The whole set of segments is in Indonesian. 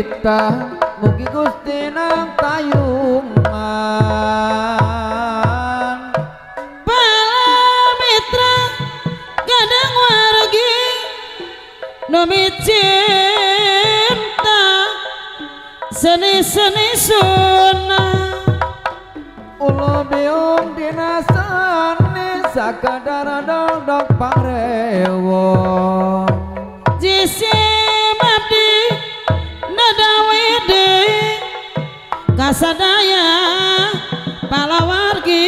wiwita mugi Gusti nang tayungan palamitra kadang wargi nami cinta seni-seni sunah ulo biung dinasane sakadara dok pangrewo jisi mabdi nadawide kasadaya palawargi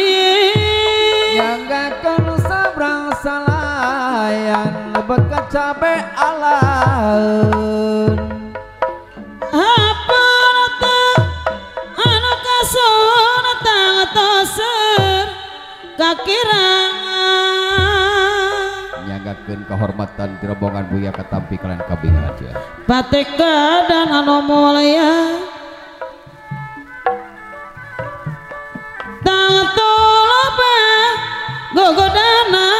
nyanggakan sabrang salayan lebet kacabe alaun apa anu kasun tang toser kakirangan nyanggakan kehormatan di rombongan Buya Katampi kalian kabingan aja Pateka dan anu mulia tang tuloba gogodana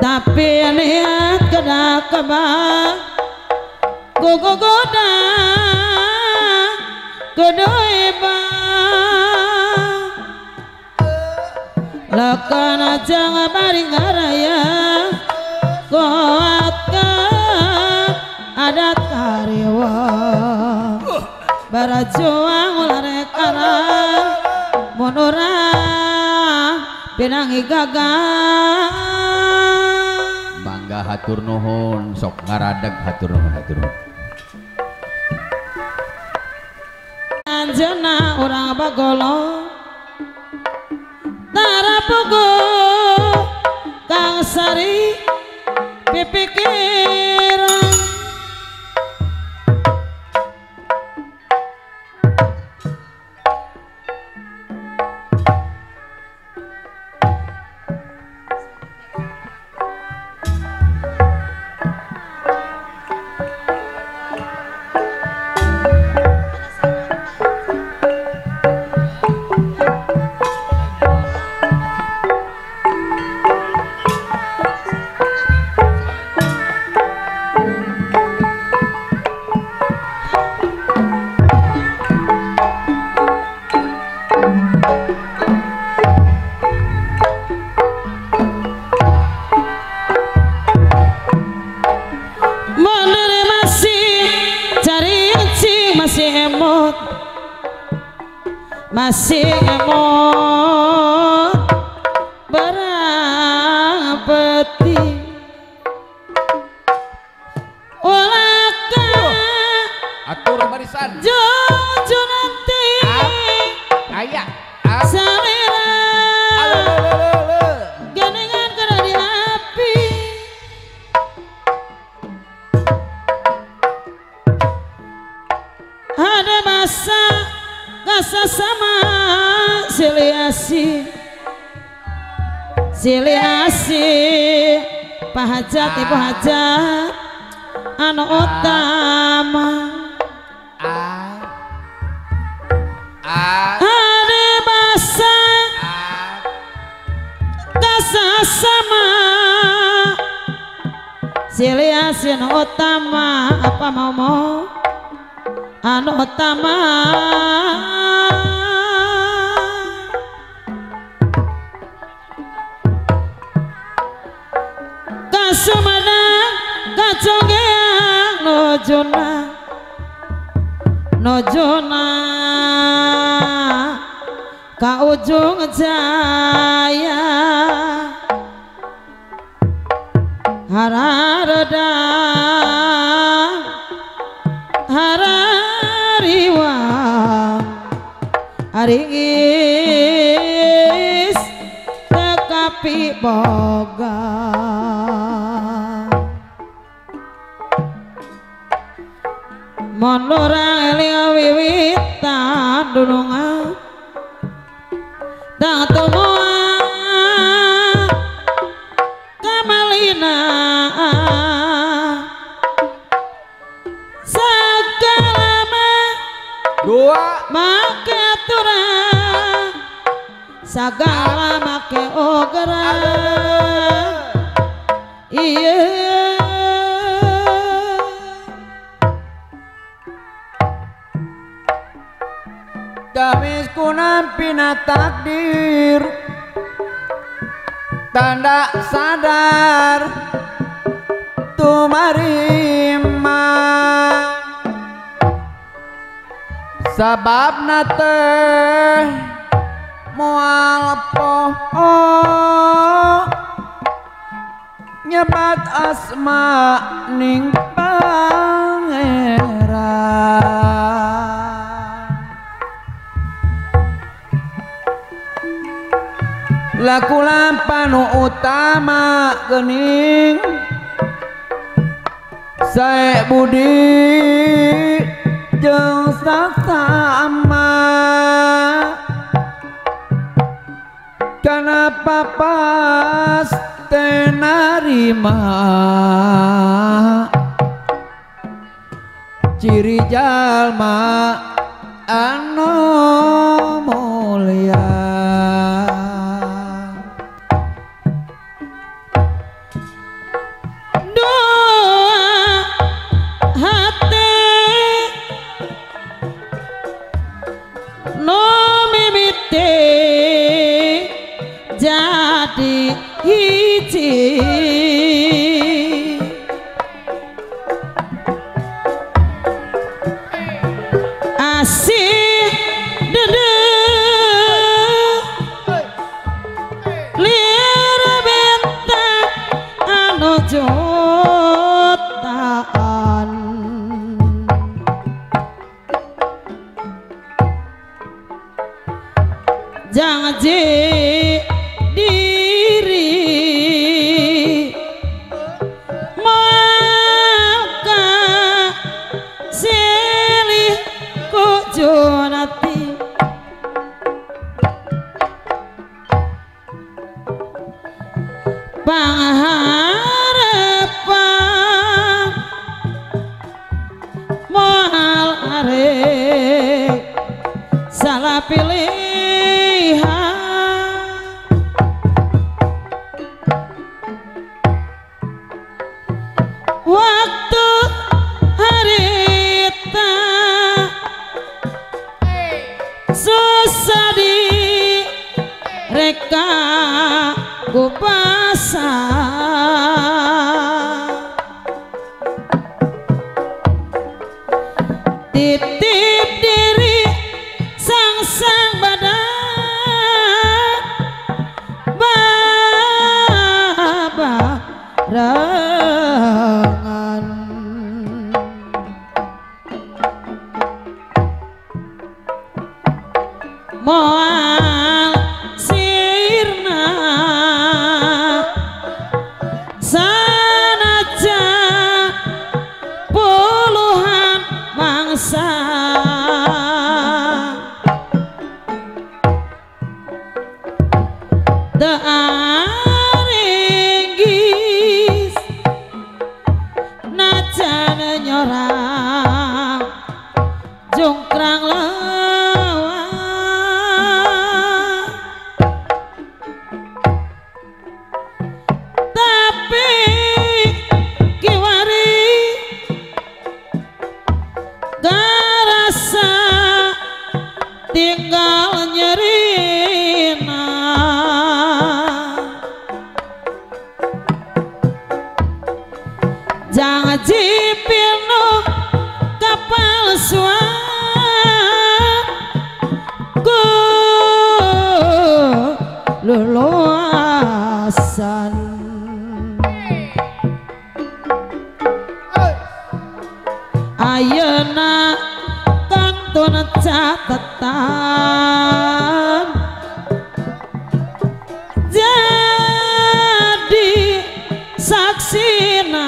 tapi niat kedak kebak gogogoda kedoiba lakan aja ngabari ngaraya kuatkan adat karyawa barajuang ularekana monurang pinangi gagah mangga hatur nuhun sok ngaradeg hatur nuhun anjeunna urang bagolo tarapugu Kang Sari pipikiran masih emot barang peti ulaka atur barisan jojo nanti aya salira gandengan kena di api ada masa kasa sama siliasi pahajat ibu hajat anu utama hari masa kasa sama siliasi anu utama apa mau anu utama kasumana kacongeang nojona ka ujung jaya hararedang harariwang haringis tekapi boga mon lurang eling wiwitan dunungan tang tumua kamalina sagalama dua make aturang sagala make ogeran iya Kawis kunampina takdir tanda sadar tumarima sabab nate moal poho nyebat asma ning pangeran laku lampanu utama gening sae budi jeung saksama kenapa pas tenarima ciri jalma anu mulia jadi hiji asih dede lir bentang anu jutaan jangan diri maka silih kujonati pangharapan mohal arek salah pilihan waktu harita susah di reka gubasa titip diri sang badan baba rangan moal sirna sanajan puluhan mangsa tearinggis najan nyorang jongkrang lawan tapi kiwari garasa tinggal nyerina jangan jipino kapal suan ku luluasan ayeuna kantun catatan jadi saksina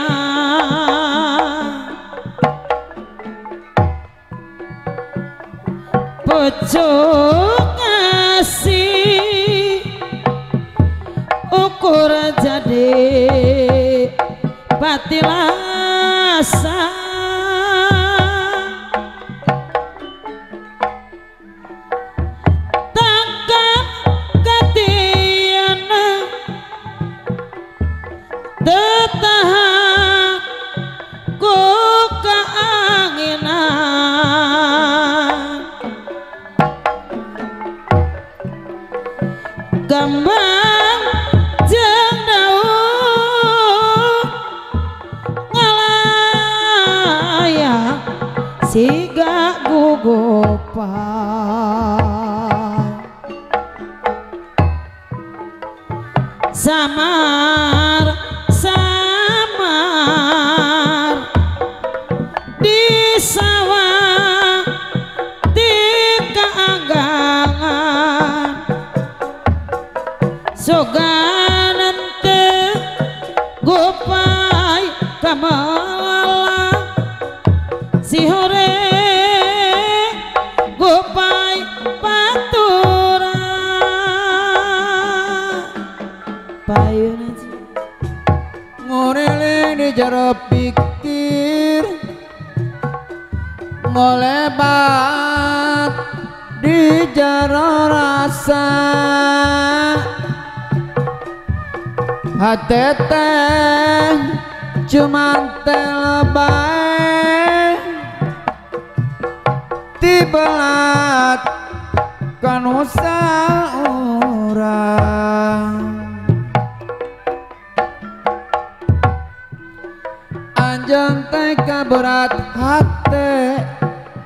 pucuk ngasih ukur jadi batilasa takkan katiana tetahan ku keanginan gegambang jeung daun ngalayak siga gugupan samar samar di sawah di keanggangan soganan teh gupai kamala si hore gupai patura payun ngoreling di jero pikir ngolebat di jero rasa hati teh cuman telebay tibelat kan usah orang anjang teh berat hati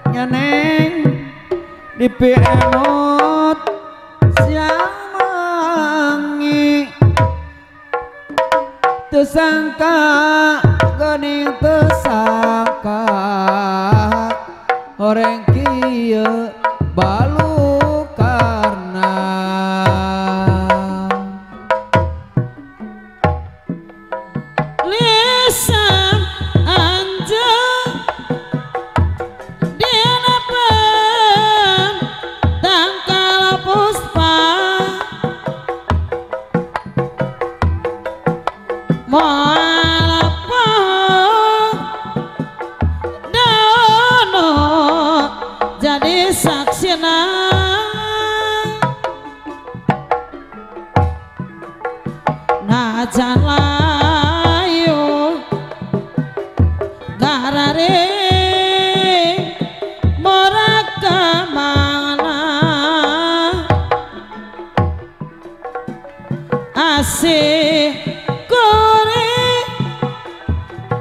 nyeneng di piemut siang mangi tersangka gening tersangka orang kieu balu karena lisan anjing dienapan tangkal puspa moal pohon daono jadi saksina najan layu gararing morak kemana asih kuring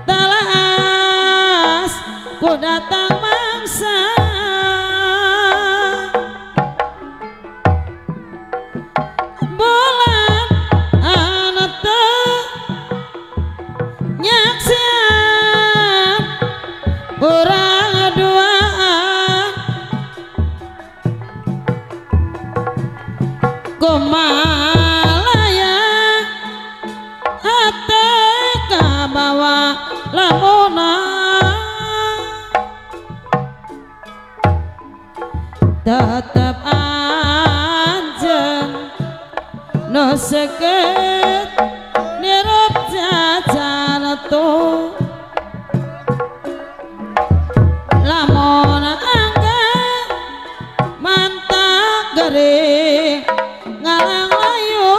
talas ku datang mangsa bulan anata nyaksian urang duaan kumalaya ate kabawa lamuna tetep anjeun no seket nirup jajan tuh lamun angga mantak gering ngalang layu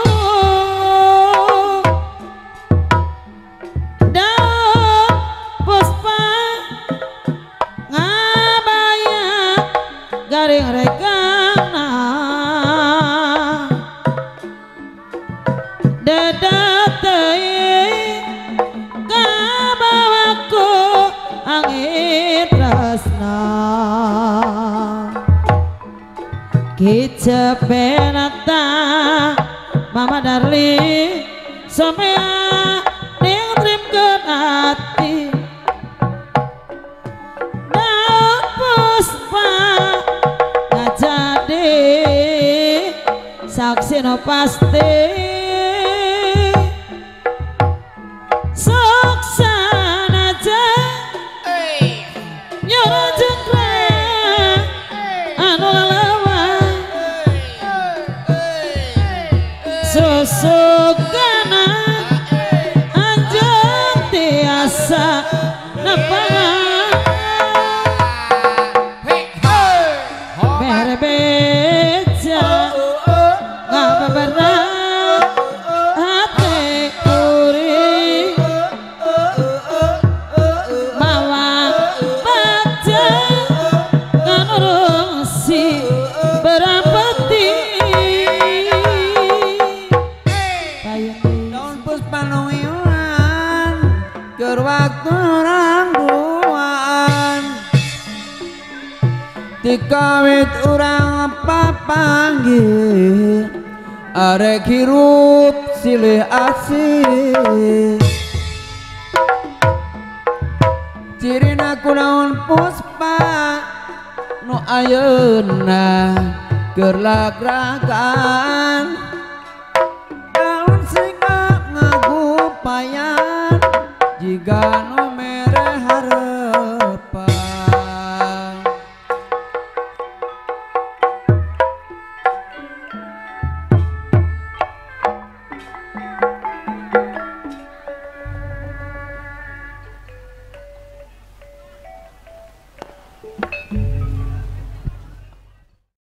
daun puspa ngabaya garing regana dedet teuing kabawaku angin tresna kicepenata mama darling samea ning trimkeun ati daun puspa ngajadi saksina pasti sok sanaja nyuruh jengkring anu lalawan susugana anjeun tiasa nepangan mere beja ngabeberan Dikawit urang papanggih arek hirup silih asih cirina kunaon puspa nu ayeuna keur lagragan daun singa ngagupayan jiga